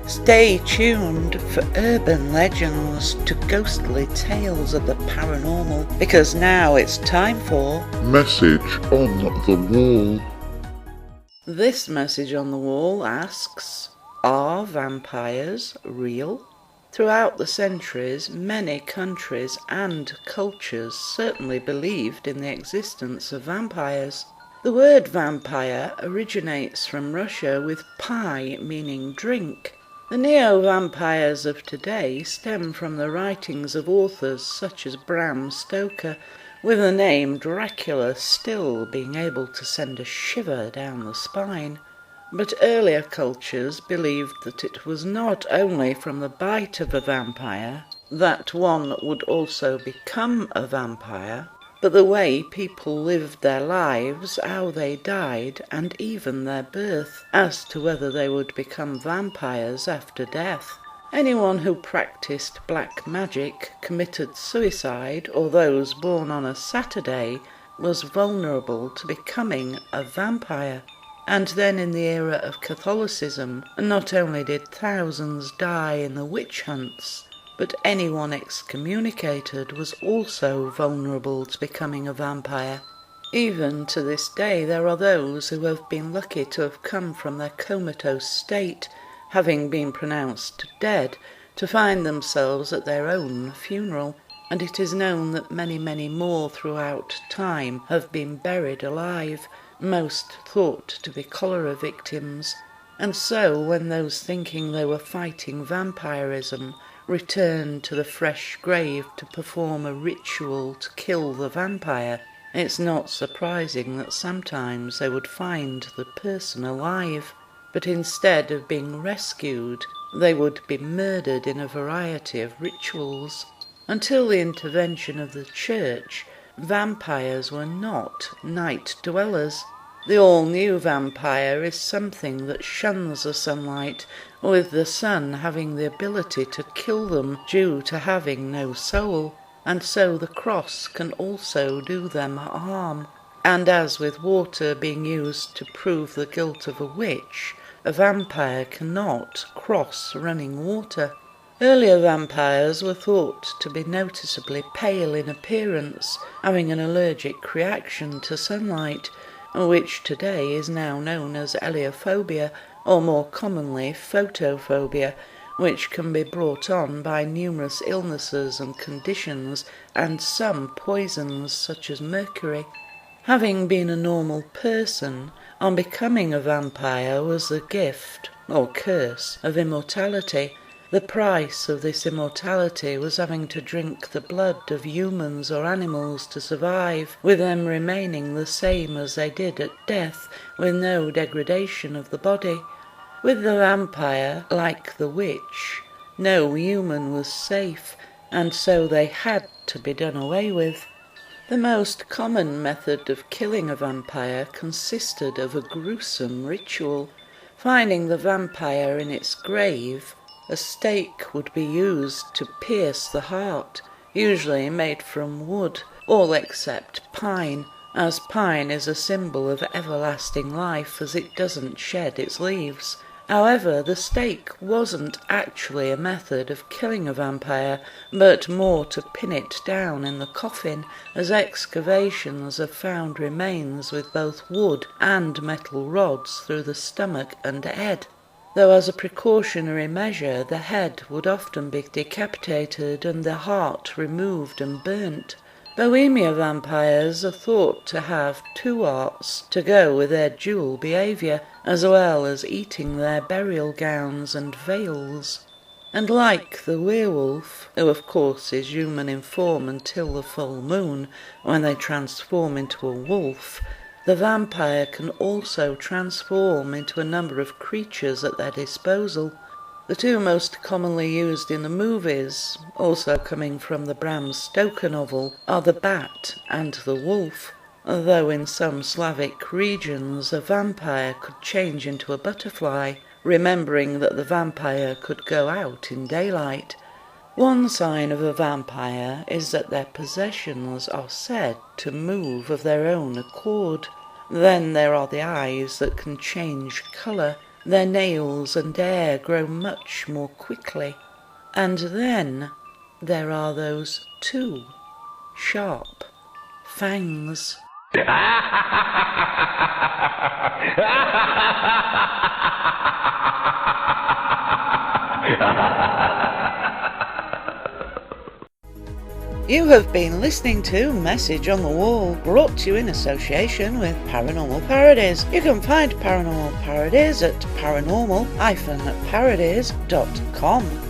Stay tuned for urban legends to ghostly tales of the paranormal, because now it's time for Message on the Wall. This message on the wall asks, are vampires real? Throughout the centuries, many countries and cultures certainly believed in the existence of vampires. The word vampire originates from Russia with pi meaning drink. The neo-vampires of today stem from the writings of authors such as Bram Stoker, with the name Dracula still being able to send a shiver down the spine. But earlier cultures believed that it was not only from the bite of a vampire that one would also become a vampire, but the way people lived their lives, how they died, and even their birth, as to whether they would become vampires after death. Anyone who practiced black magic, committed suicide, or those born on a Saturday was vulnerable to becoming a vampire. And then in the era of Catholicism, not only did thousands die in the witch hunts, but anyone excommunicated was also vulnerable to becoming a vampire. Even to this day there are those who have been lucky to have come from their comatose state, having been pronounced dead, to find themselves at their own funeral, and it is known that many more throughout time have been buried alive, most thought to be cholera victims. And so when those thinking they were fighting vampirism returned to the fresh grave to perform a ritual to kill the vampire, it's not surprising that sometimes they would find the person alive, but instead of being rescued, they would be murdered in a variety of rituals. Until the intervention of the church, vampires were not night dwellers. The all-new vampire is something that shuns the sunlight, with the sun having the ability to kill them due to having no soul, and so the cross can also do them harm. And as with water being used to prove the guilt of a witch, a vampire cannot cross running water. Earlier vampires were thought to be noticeably pale in appearance, having an allergic reaction to sunlight, which today is now known as heliophobia, or more commonly photophobia, which can be brought on by numerous illnesses and conditions, and some poisons such as mercury. Having been a normal person, on becoming a vampire was the gift, or curse, of immortality. The price of this immortality was having to drink the blood of humans or animals to survive, with them remaining the same as they did at death, with no degradation of the body. With the vampire, like the witch, no human was safe, and so they had to be done away with. The most common method of killing a vampire consisted of a gruesome ritual. Finding the vampire in its grave, a stake would be used to pierce the heart, usually made from wood, all except pine, as pine is a symbol of everlasting life as it doesn't shed its leaves. However, the stake wasn't actually a method of killing a vampire, but more to pin it down in the coffin, as excavations have found remains with both wood and metal rods through the stomach and head. Though as a precautionary measure the head would often be decapitated and the heart removed and burnt. Bohemia vampires are thought to have two arts to go with their dual behaviour, as well as eating their burial gowns and veils. And like the werewolf, who of course is human in form until the full moon, when they transform into a wolf, the vampire can also transform into a number of creatures at their disposal. The two most commonly used in the movies, also coming from the Bram Stoker novel, are the bat and the wolf, though in some Slavic regions a vampire could change into a butterfly, remembering that the vampire could go out in daylight. One sign of a vampire is that their possessions are said to move of their own accord. Then there are the eyes that can change colour, Their nails and hair grow much more quickly. And then there are those 2 sharp fangs. You have been listening to Message on the Wall, brought to you in association with Paranormal Parodies. You can find Paranormal Parodies at paranormal-parodies.com.